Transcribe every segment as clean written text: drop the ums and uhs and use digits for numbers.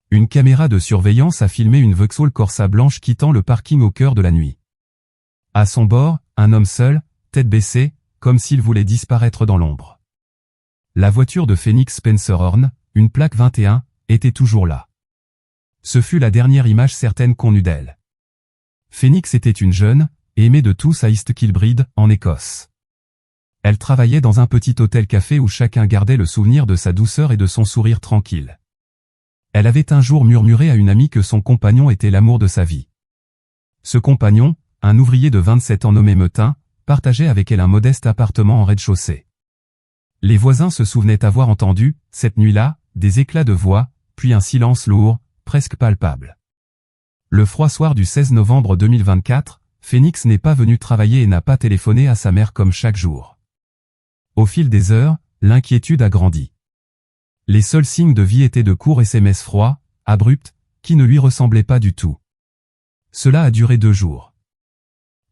Une caméra de surveillance a filmé une Vauxhall Corsa blanche quittant le parking au cœur de la nuit. À son bord, un homme seul, tête baissée, comme s'il voulait disparaître dans l'ombre. La voiture de Phoenix Spencer Horn, une plaque 21, était toujours là. Ce fut la dernière image certaine qu'on eut d'elle. Phoenix était une jeune, aimée de tous à East Kilbride, en Écosse. Elle travaillait dans un petit hôtel-café où chacun gardait le souvenir de sa douceur et de son sourire tranquille. Elle avait un jour murmuré à une amie que son compagnon était l'amour de sa vie. Ce compagnon, un ouvrier de 27 ans nommé Metin, partageait avec elle un modeste appartement en rez-de-chaussée. Les voisins se souvenaient avoir entendu, cette nuit-là, des éclats de voix, puis un silence lourd, presque palpable. Le froid soir du 16 novembre 2024, Phoenix n'est pas venu travailler et n'a pas téléphoné à sa mère comme chaque jour. Au fil des heures, l'inquiétude a grandi. Les seuls signes de vie étaient de courts SMS froids, abrupts, qui ne lui ressemblaient pas du tout. Cela a duré 2 jours.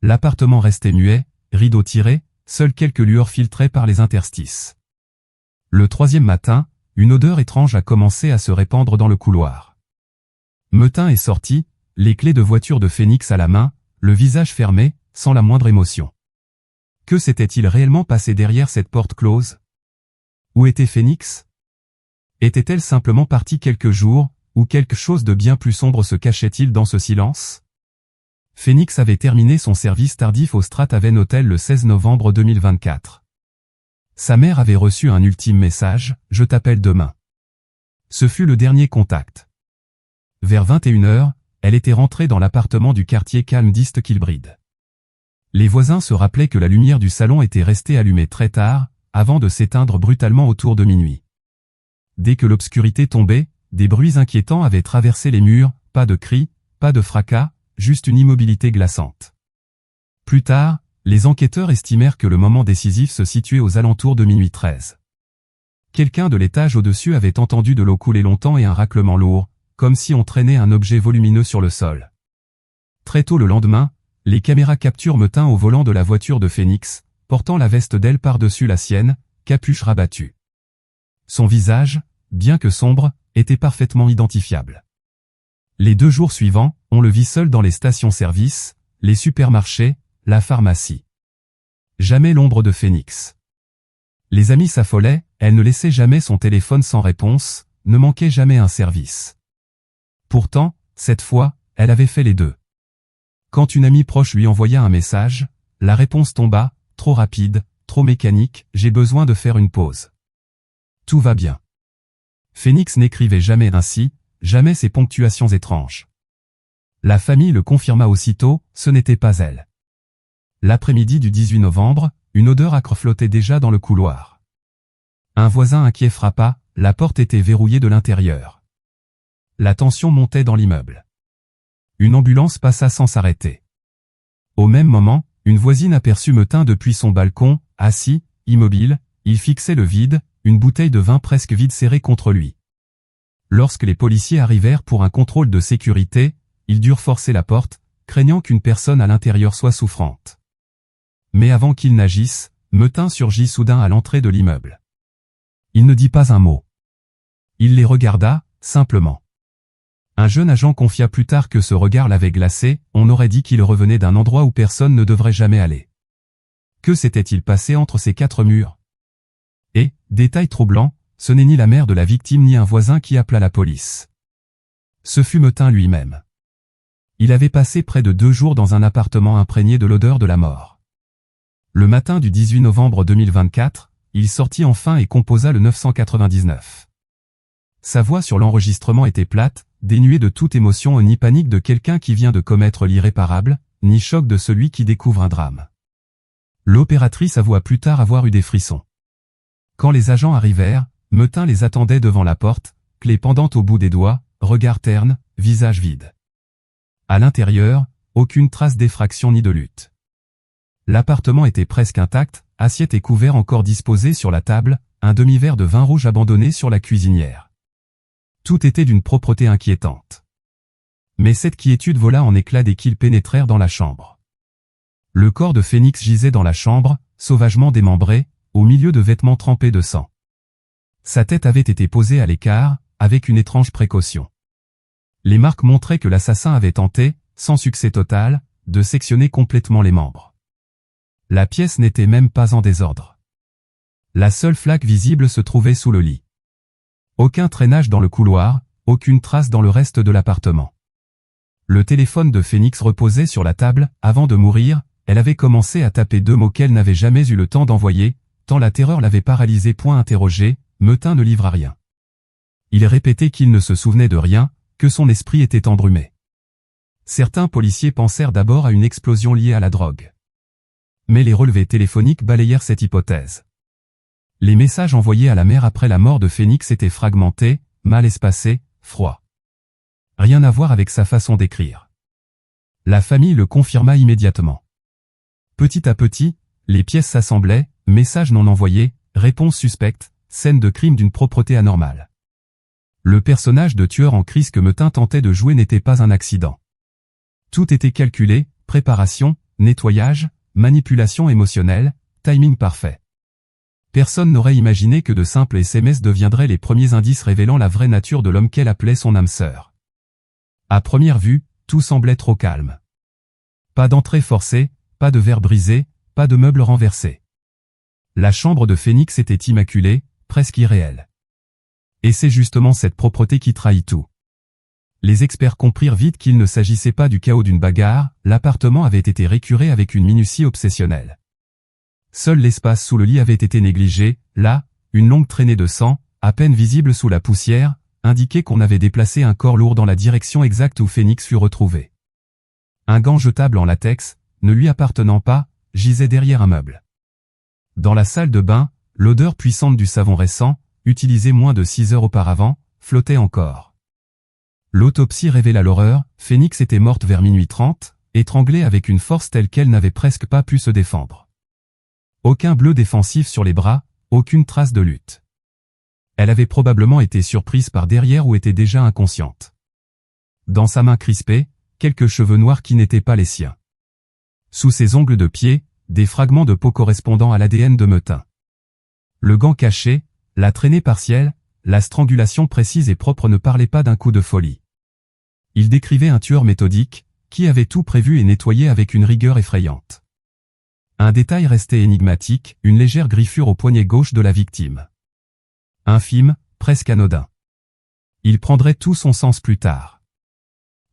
L'appartement restait muet, rideaux tirés, seules quelques lueurs filtraient par les interstices. Le 3e matin, une odeur étrange a commencé à se répandre dans le couloir. Metin est sorti, les clés de voiture de Phoenix à la main, le visage fermé, sans la moindre émotion. Que s'était-il réellement passé derrière cette porte close? Où était Phoenix? Était-elle simplement partie quelques jours, ou quelque chose de bien plus sombre se cachait-il dans ce silence? Phoenix avait terminé son service tardif au Strathaven Hotel le 16 novembre 2024. Sa mère avait reçu un ultime message, « Je t'appelle demain ». Ce fut le dernier contact. Vers 21h, elle était rentrée dans l'appartement du quartier calme d'East Kilbride. Les voisins se rappelaient que la lumière du salon était restée allumée très tard, avant de s'éteindre brutalement autour de minuit. Dès que l'obscurité tombait, des bruits inquiétants avaient traversé les murs, pas de cris, pas de fracas, juste une immobilité glaçante. Plus tard, les enquêteurs estimèrent que le moment décisif se situait aux alentours de minuit 13. Quelqu'un de l'étage au-dessus avait entendu de l'eau couler longtemps et un raclement lourd, comme si on traînait un objet volumineux sur le sol. Très tôt le lendemain, les caméras capturent Metin au volant de la voiture de Phoenix, portant la veste d'aile par-dessus la sienne, capuche rabattue. Son visage, bien que sombre, était parfaitement identifiable. Les 2 jours suivants, on le vit seul dans les stations-service, les supermarchés, la pharmacie. Jamais l'ombre de Phoenix. Les amis s'affolaient, elle ne laissait jamais son téléphone sans réponse, ne manquait jamais un service. Pourtant, cette fois, elle avait fait les deux. Quand une amie proche lui envoya un message, la réponse tomba, trop rapide, trop mécanique, j'ai besoin de faire une pause. Tout va bien. Phoenix n'écrivait jamais ainsi, jamais ces ponctuations étranges. La famille le confirma aussitôt, ce n'était pas elle. L'après-midi du 18 novembre, une odeur âcre flottait déjà dans le couloir. Un voisin inquiet frappa, la porte était verrouillée de l'intérieur. La tension montait dans l'immeuble. Une ambulance passa sans s'arrêter. Au même moment, une voisine aperçut Metin depuis son balcon, assis, immobile, il fixait le vide, une bouteille de vin presque vide serrée contre lui. Lorsque les policiers arrivèrent pour un contrôle de sécurité, ils durent forcer la porte, craignant qu'une personne à l'intérieur soit souffrante. Mais avant qu'ils n'agissent, Metin surgit soudain à l'entrée de l'immeuble. Il ne dit pas un mot. Il les regarda, simplement. Un jeune agent confia plus tard que ce regard l'avait glacé, on aurait dit qu'il revenait d'un endroit où personne ne devrait jamais aller. Que s'était-il passé entre ces 4 murs? Et, détail troublant, ce n'est ni la mère de la victime ni un voisin qui appela la police. Ce fut Metin lui-même. Il avait passé près de 2 jours dans un appartement imprégné de l'odeur de la mort. Le matin du 18 novembre 2024, il sortit enfin et composa le 999. Sa voix sur l'enregistrement était plate, dénuée de toute émotion ni panique de quelqu'un qui vient de commettre l'irréparable, ni choc de celui qui découvre un drame. L'opératrice avoua plus tard avoir eu des frissons. Quand les agents arrivèrent, Metin les attendait devant la porte, clé pendante au bout des doigts, regard terne, visage vide. À l'intérieur, aucune trace d'effraction ni de lutte. L'appartement était presque intact, assiette et couvert encore disposés sur la table, un demi-verre de vin rouge abandonné sur la cuisinière. Tout était d'une propreté inquiétante. Mais cette quiétude vola en éclats dès qu'ils pénétrèrent dans la chambre. Le corps de Phoenix gisait dans la chambre, sauvagement démembré, au milieu de vêtements trempés de sang. Sa tête avait été posée à l'écart, avec une étrange précaution. Les marques montraient que l'assassin avait tenté, sans succès total, de sectionner complètement les membres. La pièce n'était même pas en désordre. La seule flaque visible se trouvait sous le lit. Aucun traînage dans le couloir, aucune trace dans le reste de l'appartement. Le téléphone de Phoenix reposait sur la table. Avant de mourir, elle avait commencé à taper 2 mots qu'elle n'avait jamais eu le temps d'envoyer, tant la terreur l'avait paralysée. Metin ne livra rien. Il répétait qu'il ne se souvenait de rien, que son esprit était embrumé. Certains policiers pensèrent d'abord à une explosion liée à la drogue. Mais les relevés téléphoniques balayèrent cette hypothèse. Les messages envoyés à la mère après la mort de Phoenix étaient fragmentés, mal espacés, froids. Rien à voir avec sa façon d'écrire. La famille le confirma immédiatement. Petit à petit, les pièces s'assemblaient, messages non envoyés, réponses suspectes, scène de crime d'une propreté anormale. Le personnage de tueur en crise que Metin tentait de jouer n'était pas un accident. Tout était calculé, préparation, nettoyage, manipulation émotionnelle, timing parfait. Personne n'aurait imaginé que de simples SMS deviendraient les premiers indices révélant la vraie nature de l'homme qu'elle appelait son âme sœur. À première vue, tout semblait trop calme. Pas d'entrée forcée, pas de verre brisé, pas de meubles renversés. La chambre de Phoenix était immaculée, presque irréelle. Et c'est justement cette propreté qui trahit tout. Les experts comprirent vite qu'il ne s'agissait pas du chaos d'une bagarre, l'appartement avait été récuré avec une minutie obsessionnelle. Seul l'espace sous le lit avait été négligé, là, une longue traînée de sang, à peine visible sous la poussière, indiquait qu'on avait déplacé un corps lourd dans la direction exacte où Phoenix fut retrouvé. Un gant jetable en latex, ne lui appartenant pas, gisait derrière un meuble. Dans la salle de bain, l'odeur puissante du savon récent, utilisé moins de 6 heures auparavant, flottait encore. L'autopsie révéla l'horreur, Phoenix était morte vers minuit 30, étranglée avec une force telle qu'elle n'avait presque pas pu se défendre. Aucun bleu défensif sur les bras, aucune trace de lutte. Elle avait probablement été surprise par derrière ou était déjà inconsciente. Dans sa main crispée, quelques cheveux noirs qui n'étaient pas les siens. Sous ses ongles de pied, des fragments de peau correspondant à l'ADN de Metin. Le gant caché, la traînée partielle, la strangulation précise et propre ne parlaient pas d'un coup de folie. Il décrivait un tueur méthodique, qui avait tout prévu et nettoyé avec une rigueur effrayante. Un détail restait énigmatique, une légère griffure au poignet gauche de la victime. Infime, presque anodin. Il prendrait tout son sens plus tard.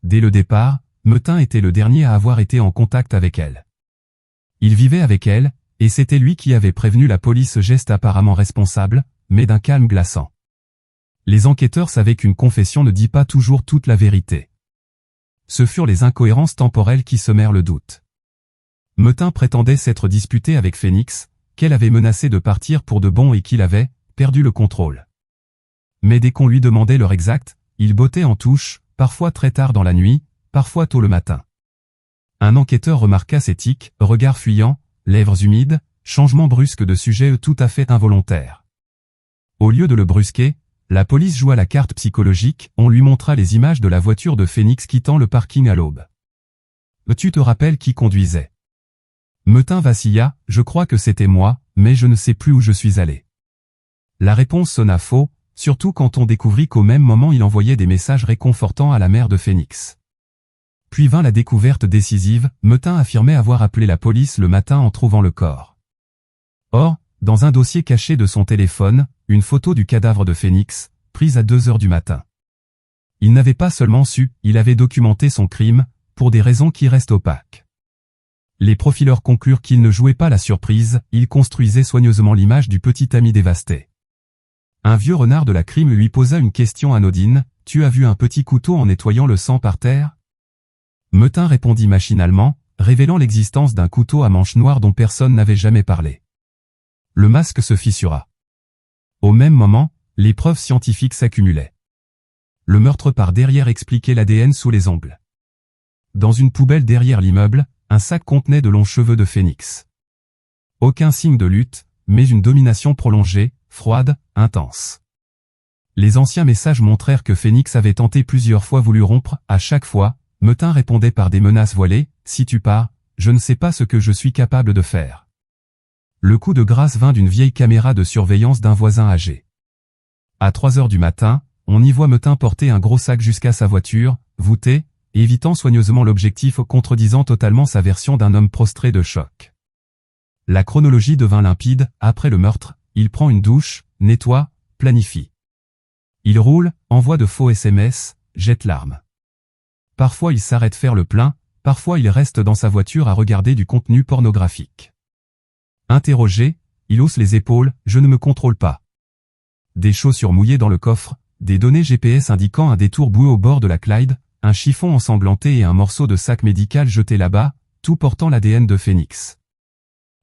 Dès le départ, Metin était le dernier à avoir été en contact avec elle. Il vivait avec elle, et c'était lui qui avait prévenu la police, geste apparemment responsable, mais d'un calme glaçant. Les enquêteurs savaient qu'une confession ne dit pas toujours toute la vérité. Ce furent les incohérences temporelles qui semèrent le doute. Metin prétendait s'être disputé avec Phoenix, qu'elle avait menacé de partir pour de bon et qu'il avait perdu le contrôle. Mais dès qu'on lui demandait l'heure exacte, il bottait en touche, parfois très tard dans la nuit, parfois tôt le matin. Un enquêteur remarqua ses tics, regard fuyant, lèvres humides, changement brusque de sujet tout à fait involontaire. Au lieu de le brusquer, la police joua la carte psychologique, on lui montra les images de la voiture de Phoenix quittant le parking à l'aube. Tu te rappelles qui conduisait ? Metin vacilla, je crois que c'était moi, mais je ne sais plus où je suis allé. La réponse sonna faux, surtout quand on découvrit qu'au même moment il envoyait des messages réconfortants à la mère de Phoenix. Puis vint la découverte décisive, Metin affirmait avoir appelé la police le matin en trouvant le corps. Or, dans un dossier caché de son téléphone, une photo du cadavre de Phoenix, prise à 2 heures du matin. Il n'avait pas seulement su, il avait documenté son crime, pour des raisons qui restent opaques. Les profileurs conclurent qu'il ne jouait pas la surprise, il construisait soigneusement l'image du petit ami dévasté. Un vieux renard de la crime lui posa une question anodine, « Tu as vu un petit couteau en nettoyant le sang par terre ?» Metin répondit machinalement, révélant l'existence d'un couteau à manche noire dont personne n'avait jamais parlé. Le masque se fissura. Au même moment, les preuves scientifiques s'accumulaient. Le meurtre par derrière expliquait l'ADN sous les ongles. Dans une poubelle derrière l'immeuble, un sac contenait de longs cheveux de Phoenix. Aucun signe de lutte, mais une domination prolongée, froide, intense. Les anciens messages montrèrent que Phoenix avait tenté plusieurs fois voulu rompre, à chaque fois, Metin répondait par des menaces voilées, « Si tu pars, je ne sais pas ce que je suis capable de faire. » Le coup de grâce vint d'une vieille caméra de surveillance d'un voisin âgé. À 3 heures du matin, on y voit Metin porter un gros sac jusqu'à sa voiture, voûtée, évitant soigneusement l'objectif, contredisant totalement sa version d'un homme prostré de choc. La chronologie devint limpide. Après le meurtre, il prend une douche, nettoie, planifie. Il roule, envoie de faux SMS, jette l'arme. Parfois il s'arrête faire le plein, parfois il reste dans sa voiture à regarder du contenu pornographique. Interrogé, il hausse les épaules, je ne me contrôle pas. Des chaussures mouillées dans le coffre, des données GPS indiquant un détour boueux au bord de la Clyde, un chiffon ensanglanté et un morceau de sac médical jeté là-bas, tout portant l'ADN de Phoenix.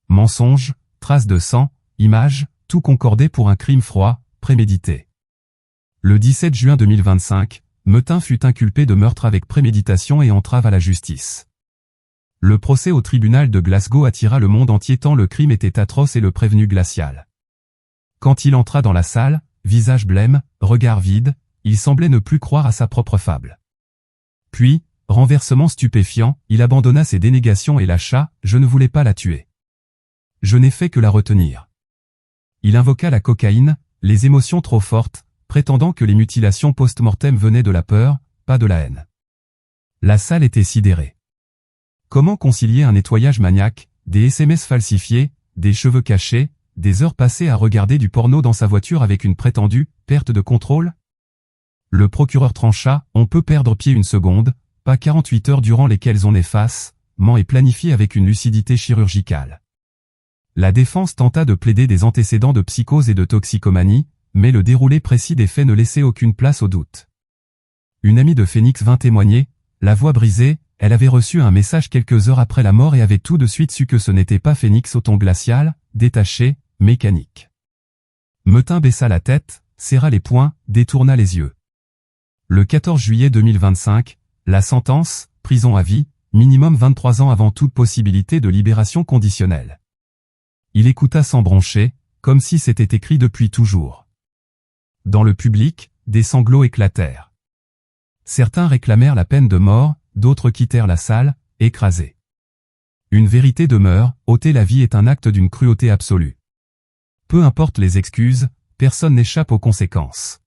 Mensonges, traces de sang, images, tout concordait pour un crime froid, prémédité. Le 17 juin 2025, Metin fut inculpé de meurtre avec préméditation et entrave à la justice. Le procès au tribunal de Glasgow attira le monde entier tant le crime était atroce et le prévenu glacial. Quand il entra dans la salle, visage blême, regard vide, il semblait ne plus croire à sa propre fable. Puis, renversement stupéfiant, il abandonna ses dénégations et lâcha « Je ne voulais pas la tuer. Je n'ai fait que la retenir. » Il invoqua la cocaïne, les émotions trop fortes, prétendant que les mutilations post-mortem venaient de la peur, pas de la haine. La salle était sidérée. Comment concilier un nettoyage maniaque, des SMS falsifiés, des cheveux cachés, des heures passées à regarder du porno dans sa voiture avec une prétendue perte de contrôle? Le procureur trancha, on peut perdre pied une seconde, pas 48 heures durant lesquelles on efface, ment et planifie avec une lucidité chirurgicale. La défense tenta de plaider des antécédents de psychose et de toxicomanie, mais le déroulé précis des faits ne laissait aucune place au doute. Une amie de Phoenix vint témoigner, la voix brisée, elle avait reçu un message quelques heures après la mort et avait tout de suite su que ce n'était pas Phoenix au ton glacial, détaché, mécanique. Metin baissa la tête, serra les poings, détourna les yeux. Le 14 juillet 2025, la sentence, prison à vie, minimum 23 ans avant toute possibilité de libération conditionnelle. Il écouta sans broncher, comme si c'était écrit depuis toujours. Dans le public, des sanglots éclatèrent. Certains réclamèrent la peine de mort, d'autres quittèrent la salle, écrasés. Une vérité demeure, ôter la vie est un acte d'une cruauté absolue. Peu importe les excuses, personne n'échappe aux conséquences.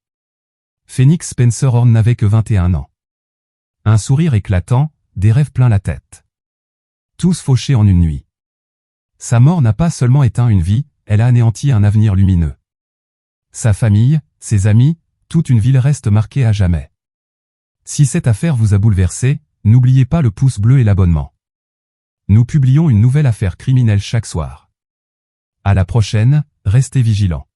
Phoenix Spencer Horn n'avait que 21 ans. Un sourire éclatant, des rêves plein la tête. Tous fauchés en une nuit. Sa mort n'a pas seulement éteint une vie, elle a anéanti un avenir lumineux. Sa famille, ses amis, toute une ville reste marquée à jamais. Si cette affaire vous a bouleversé, n'oubliez pas le pouce bleu et l'abonnement. Nous publions une nouvelle affaire criminelle chaque soir. À la prochaine, restez vigilants.